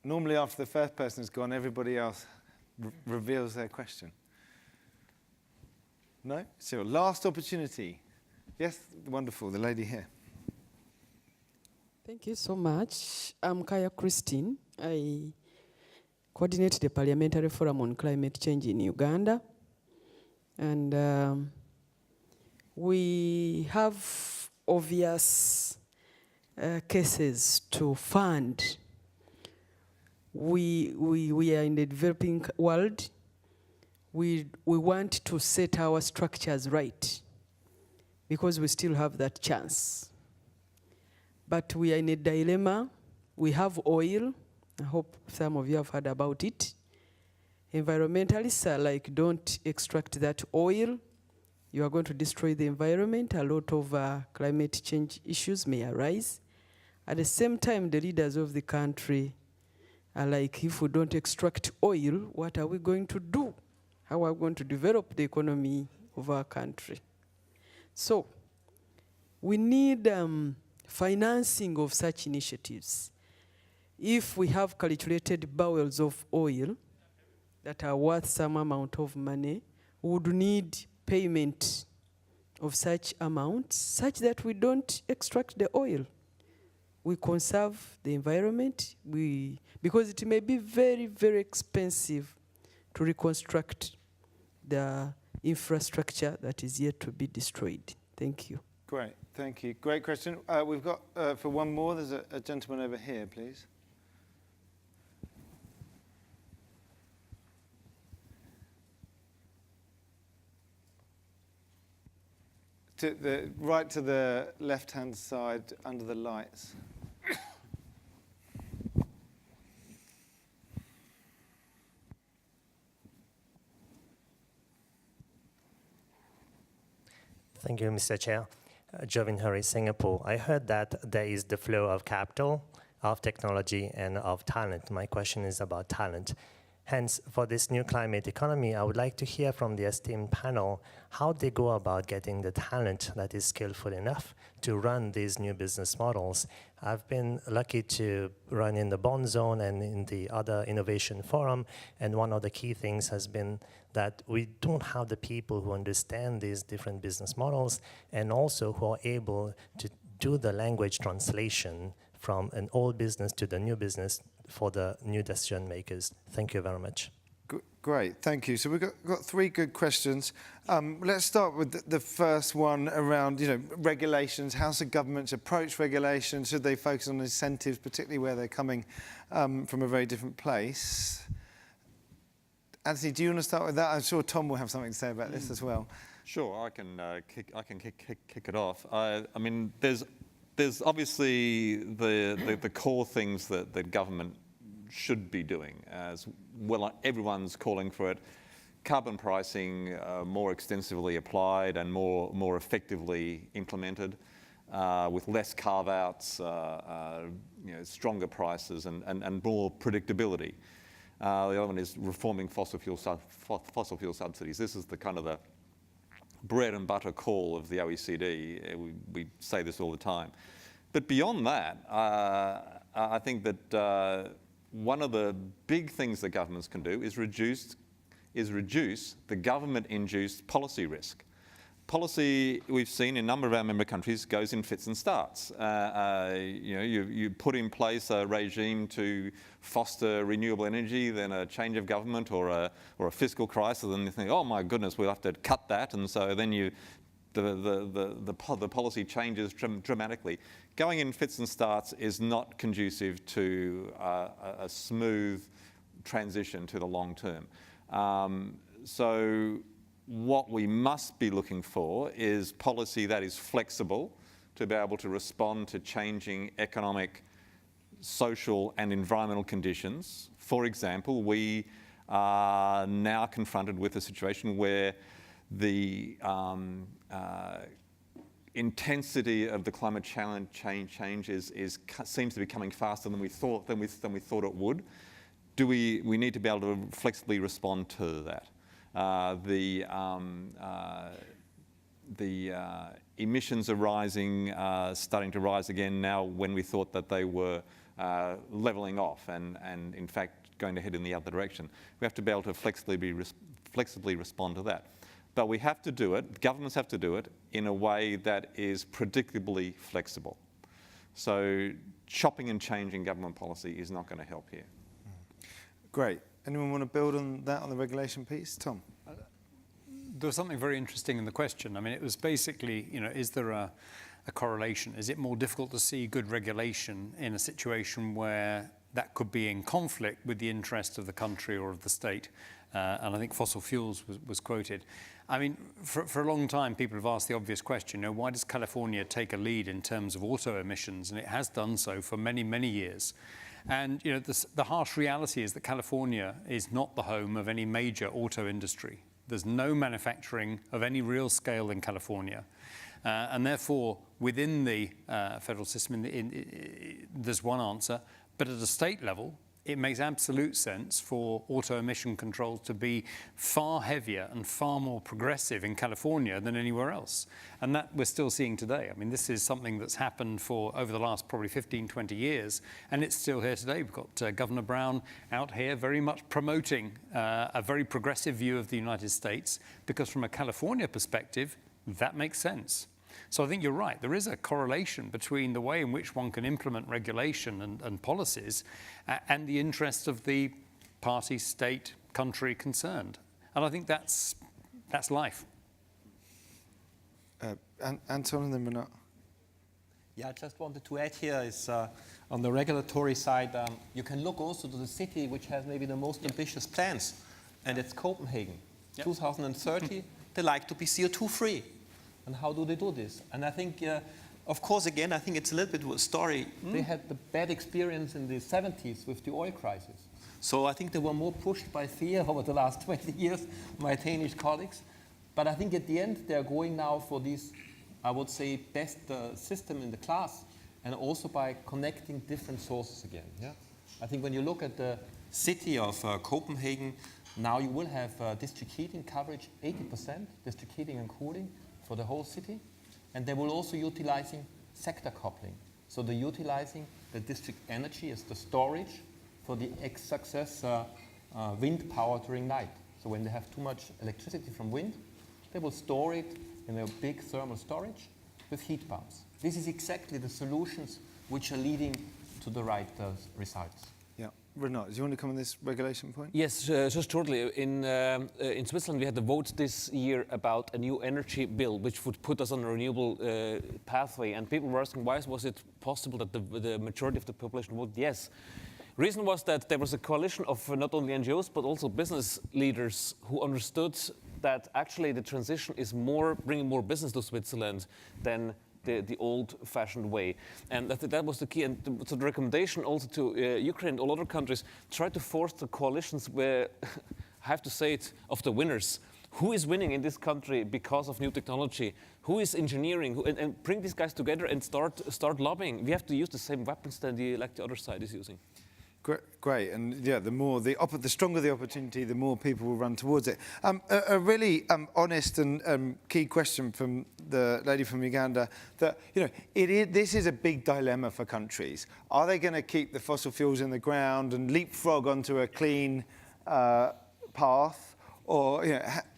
Normally after the first person has gone, everybody else reveals their question. No? So last opportunity. Yes, wonderful, the lady here. Thank you so much. I'm Kaya Christine. I coordinate the Parliamentary Forum on Climate Change in Uganda. And we have obvious cases to fund. We are in the developing world. We want to set our structures right because we still have that chance. But we are in a dilemma. We have oil. I hope some of you have heard about it. Environmentalists are like, don't extract that oil. You are going to destroy the environment. A lot of climate change issues may arise. At the same time, the leaders of the country are like, if we don't extract oil, what are we going to do? How are we going to develop the economy of our country? So we need financing of such initiatives. If we have calculated barrels of oil that are worth some amount of money, we would need payment of such amounts such that we don't extract the oil. We conserve the environment, because it may be very, very expensive to reconstruct the infrastructure that is yet to be destroyed. Thank you. Great, thank you. Great question. We've got, for one more, there's a gentleman over here, please. Right to the left-hand side, under the lights. Thank you, Mr. Chair. Jovin Hari, Singapore. I heard that there is the flow of capital, of technology, and of talent. My question is about talent. Hence, for this new climate economy, I would like to hear from the esteemed panel how they go about getting the talent that is skillful enough to run these new business models. I've been lucky to run in the Bonn zone and in the other innovation forum, and one of the key things has been that we don't have the people who understand these different business models and also who are able to do the language translation from an old business to the new business for the new decision makers. Thank you very much. Great, thank you. So we've got 3 good questions. Let's start with the first one around, regulations. How should governments approach regulations? Should they focus on incentives, particularly where they're coming from a very different place? Anthony, do you want to start with that? I'm sure Tom will have something to say about this as well. Sure, I can kick it off. I mean, there's there's obviously the core things that government should be doing, as well. Everyone's calling for it. Carbon pricing more extensively applied and more effectively implemented, with less carve-outs, stronger prices and more predictability. The other one is reforming fossil fuel subsidies. This is the kind of the bread and butter call of the OECD. We say this all the time. But beyond that, I think that one of the big things that governments can do is reduce the government-induced policy risk. Policy, we've seen in a number of our member countries, goes in fits and starts. You put in place a regime to foster renewable energy, then a change of government or a fiscal crisis, and you think, oh my goodness, we'll have to cut that, and so then the policy changes dramatically. Going in fits and starts is not conducive to a smooth transition to the long term. So what we must be looking for is policy that is flexible to be able to respond to changing economic, social and environmental conditions. For example, we are now confronted with a situation where the intensity of the climate change seems to be coming faster than we thought it would. We need to be able to flexibly respond to that. The emissions are rising, starting to rise again now when we thought that they were levelling off and in fact going to head in the other direction. We have to be able to flexibly respond to that. But we have to do it, governments have to do it in a way that is predictably flexible. So chopping and changing government policy is not going to help here. Great. Anyone want to build on that, on the regulation piece? Tom? There was something very interesting in the question. I mean, it was basically, is there a correlation? Is it more difficult to see good regulation in a situation where that could be in conflict with the interest of the country or of the state? And I think fossil fuels was quoted. I mean, for a long time, people have asked the obvious question, why does California take a lead in terms of auto emissions? And it has done so for many, many years. And the harsh reality is that California is not the home of any major auto industry. There's no manufacturing of any real scale in California. And therefore, within the federal system, there's one answer. But at a state level, it makes absolute sense for auto emission controls to be far heavier and far more progressive in California than anywhere else. And that we're still seeing today. I mean, this is something that's happened for over the last probably 15, 20 years, and it's still here today. We've got Governor Brown out here very much promoting a very progressive view of the United States, because from a California perspective, that makes sense. So I think you're right. There is a correlation between the way in which one can implement regulation and policies and the interests of the party, state, country concerned. And I think that's life. Anton and then Renat. Yeah, I just wanted to add here is on the regulatory side, you can look also to the city which has maybe the most ambitious plans, and it's Copenhagen. 2030, they like to be CO2 free. And how do they do this? And I think, of course, again, I think it's a little bit of a story. They had the bad experience in the 70s with the oil crisis. So I think they were more pushed by fear over the last 20 years, my Danish colleagues. But I think at the end, they're going now for this, I would say, best system in the class, and also by connecting different sources again. Yeah? I think when you look at the city of Copenhagen, now you will have district heating coverage, 80%, district heating and cooling, for the whole city, and they will also utilizing sector coupling. So they're utilizing the district energy as the storage for the excess wind power during night. So when they have too much electricity from wind, they will store it in a big thermal storage with heat pumps. This is exactly the solutions which are leading to the right results. Yeah. Renat, do you want to come on this regulation point? Yes, just shortly. In Switzerland, we had the vote this year about a new energy bill, which would put us on a renewable pathway. And people were asking, why was it possible that the majority of the population voted yes? Reason was that there was a coalition of not only NGOs, but also business leaders who understood that actually the transition is bringing more business to Switzerland than the old-fashioned way. And I think that was the key. And so the recommendation also to Ukraine and all other countries, try to force the coalitions where, I have to say it, of the winners. Who is winning in this country because of new technology? Who is engineering? And bring these guys together and start lobbying. We have to use the same weapons that the other side is using. Great, and yeah, the stronger the opportunity, the more people will run towards it. A really honest and key question from the lady from Uganda. That this is a big dilemma for countries. Are they going to keep the fossil fuels in the ground and leapfrog onto a clean path? Or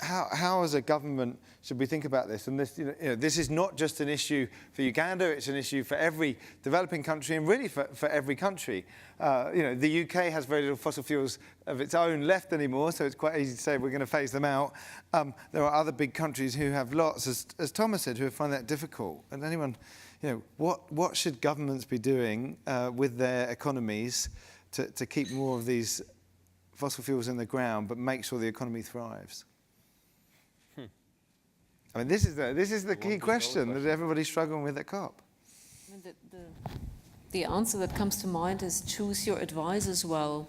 how as a government should we think about this? And this, this is not just an issue for Uganda; it's an issue for every developing country, and really for every country. The UK has very little fossil fuels of its own left anymore, so it's quite easy to say we're going to phase them out. There are other big countries who have lots, as Thomas said, who find that difficult. And anyone, what should governments be doing with their economies to keep more of these fossil fuels in the ground, but make sure the economy thrives? I mean, this is the key question that everybody's struggling with at COP. I mean, the answer that comes to mind is choose your advisors well,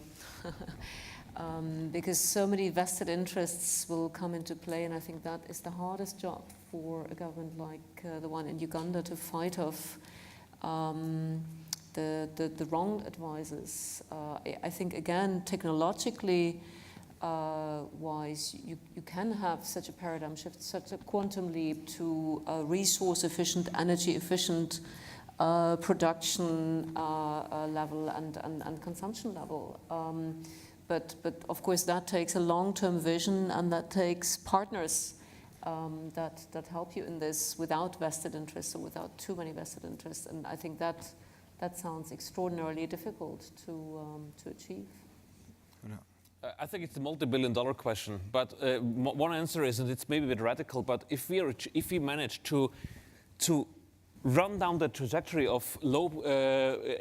because so many vested interests will come into play, and I think that is the hardest job for a government like the one in Uganda to fight off the wrong advisors. I think, again, technologically wise, you can have such a paradigm shift, such a quantum leap to a resource-efficient, energy-efficient production level and consumption level. But of course, that takes a long-term vision, and that takes partners that help you in this without vested interests or without too many vested interests. And I think that sounds extraordinarily difficult to achieve. I think it's a multi-billion-dollar question, but one answer is, and it's maybe a bit radical, but if we manage to run down the trajectory of low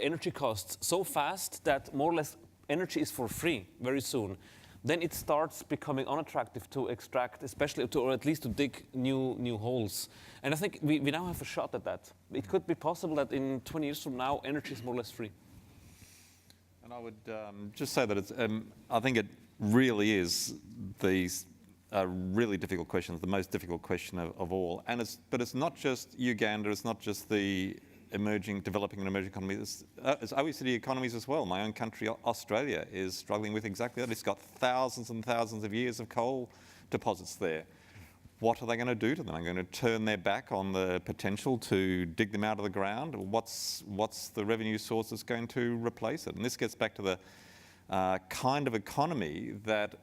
energy costs so fast that more or less energy is for free very soon, then it starts becoming unattractive to extract, especially or at least to dig new holes. And I think we now have a shot at that. It could be possible that in 20 years from now, energy is more or less free. And I would just say that I think it really is a really difficult question, the most difficult question of all. But it's not just Uganda, it's not just the developing and emerging economies, it's OECD economies as well. My own country, Australia, is struggling with exactly that. It's got thousands and thousands of years of coal deposits there. What are they going to do to them? Are they going to turn their back on the potential to dig them out of the ground? What's the revenue source that's going to replace it? And this gets back to the kind of economy that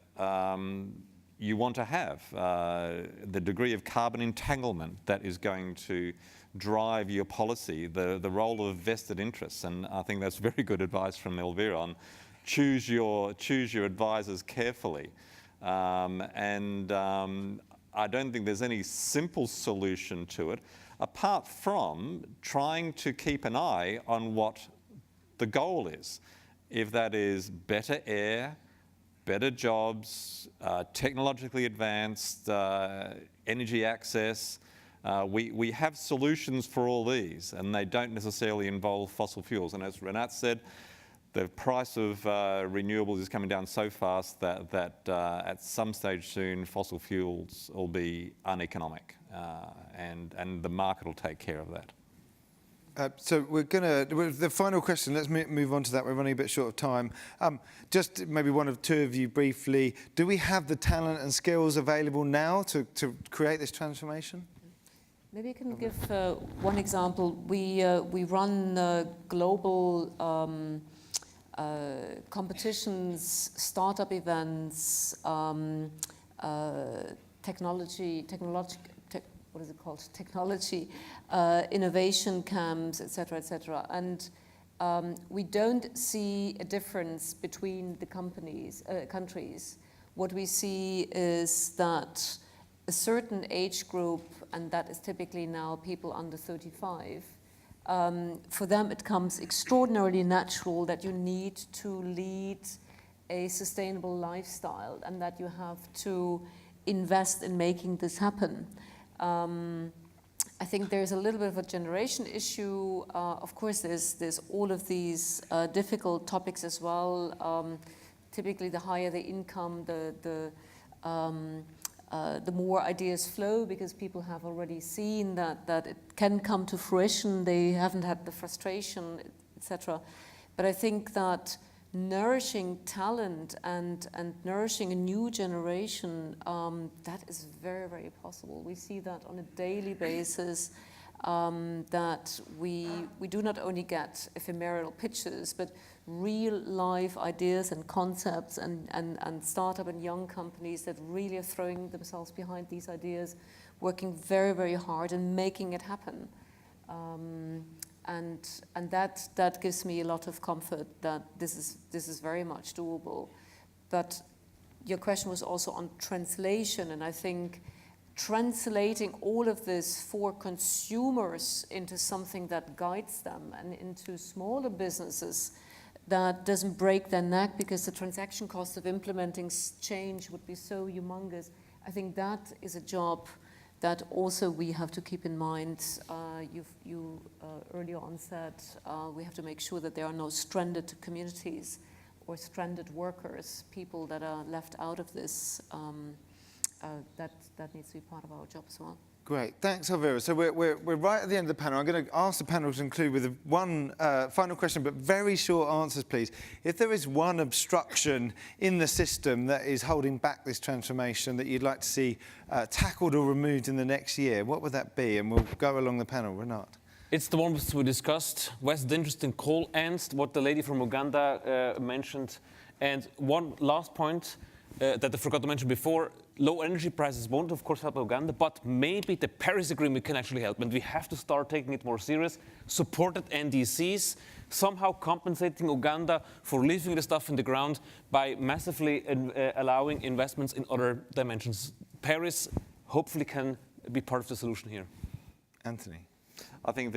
you want to have, the degree of carbon entanglement that is going to drive your policy, the role of vested interests. And I think that's very good advice from Elvira on choose your advisors carefully. I don't think there's any simple solution to it, apart from trying to keep an eye on what the goal is. If that is better air, better jobs, technologically advanced energy access, we have solutions for all these, and they don't necessarily involve fossil fuels. And as Renat said, the price of renewables is coming down so fast that at some stage soon fossil fuels will be uneconomic, and the market will take care of that. So we're going to, the final question, let's move on to that. We're running a bit short of time. Just maybe one of two of you briefly, do we have the talent and skills available now to create this transformation? Maybe I can give one example. We run global competitions, startup events, technology, innovation camps, etc., etc. And we don't see a difference between the countries. What we see is that a certain age group, and that is typically now people under 35, for them it comes extraordinarily natural that you need to lead a sustainable lifestyle and that you have to invest in making this happen. I think there's a little bit of a generation issue. Of course, there's all of these difficult topics as well. Typically, the higher the income, the more ideas flow, because people have already seen that it can come to fruition. They haven't had the frustration, etc. But I think that nourishing talent and nourishing a new generation, that is very, very possible. We see that on a daily basis, that we do not only get ephemeral pitches, but real life ideas and concepts and startup and young companies that really are throwing themselves behind these ideas, working very, very hard and making it happen. And that gives me a lot of comfort that this is very much doable. But your question was also on translation, and I think translating all of this for consumers into something that guides them and into smaller businesses that doesn't break their neck because the transaction cost of implementing change would be so humongous. I think that is a job that also we have to keep in mind. You earlier on said we have to make sure that there are no stranded communities or stranded workers, people that are left out of this. That needs to be part of our job as well. Great, thanks, Elvira. So we're right at the end of the panel. I'm going to ask the panel to conclude with one final question, but very short answers, please. If there is one obstruction in the system that is holding back this transformation that you'd like to see tackled or removed in the next year, what would that be? And we'll go along the panel. Renat. It's the one we discussed, vested interest in coal, and what the lady from Uganda mentioned. And one last point that I forgot to mention before, low energy prices won't, of course, help Uganda, but maybe the Paris Agreement can actually help. And we have to start taking it more serious, supported NDCs, somehow compensating Uganda for leaving the stuff in the ground by massively allowing investments in other dimensions. Paris hopefully can be part of the solution here. Anthony. I think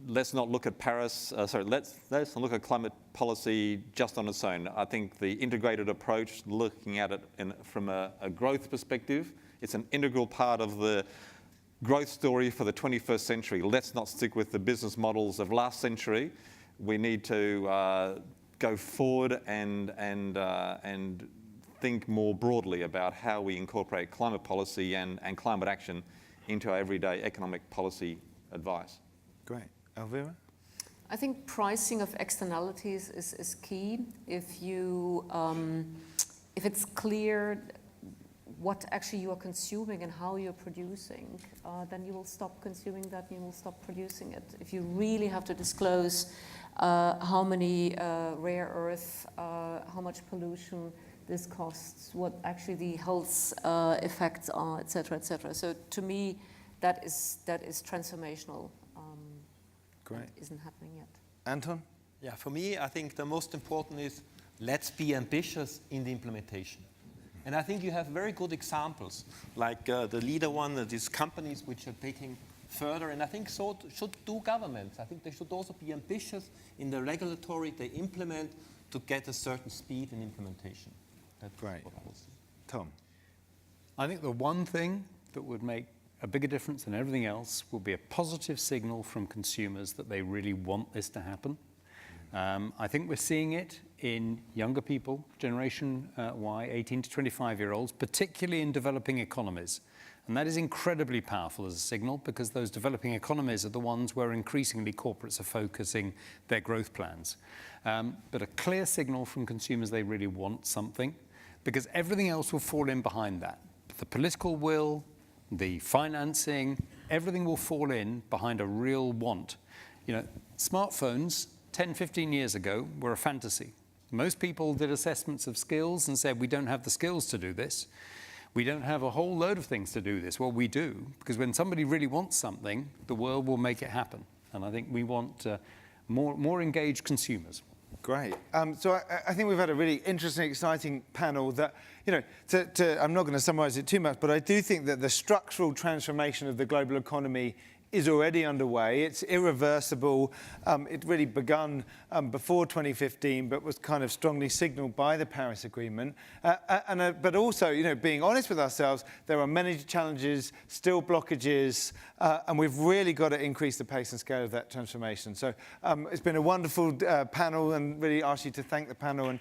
let's not look at Paris, let's not look at climate policy just on its own. I think the integrated approach, looking at it from a growth perspective, it's an integral part of the growth story for the 21st century. Let's not stick with the business models of last century. We need to go forward and think more broadly about how we incorporate climate policy and climate action into our everyday economic policy advice. Great. Elvira? I think pricing of externalities is key. If it's clear what actually you are consuming and how you're producing, then you will stop consuming that and you will stop producing it. If you really have to disclose how many rare earth, how much pollution this costs, what actually the health effects are, et cetera, et cetera. So to me, that is transformational. Great. That isn't happening yet. Anton? Yeah, for me, I think the most important is let's be ambitious in the implementation. And I think you have very good examples, like the leader one, these companies which are taking further, and I think so should do governments. I think they should also be ambitious in the regulatory they implement to get a certain speed in implementation. That's great. What I would say. Tom? I think the one thing that would make a bigger difference than everything else will be a positive signal from consumers that they really want this to happen. I think we're seeing it in younger people, Generation Y, 18 to 25-year-olds, particularly in developing economies. And that is incredibly powerful as a signal because those developing economies are the ones where increasingly corporates are focusing their growth plans. But a clear signal from consumers they really want something, because everything else will fall in behind that. The political will, the financing, everything will fall in behind a real want. You know, smartphones 10, 15 years ago were a fantasy. Most people did assessments of skills and said, we don't have the skills to do this. We don't have a whole load of things to do this. Well, we do, because when somebody really wants something, the world will make it happen. And I think we want more engaged consumers. Great. So I think we've had a really interesting, exciting panel that, you know, I'm not going to summarise it too much, but I do think that the structural transformation of the global economy is already underway. It's irreversible. It really begun before 2015, but was kind of strongly signalled by the Paris Agreement. But also, you know, being honest with ourselves, there are many challenges, still blockages, and we've really got to increase the pace and scale of that transformation. So it's been a wonderful panel, and really ask you to thank the panel. And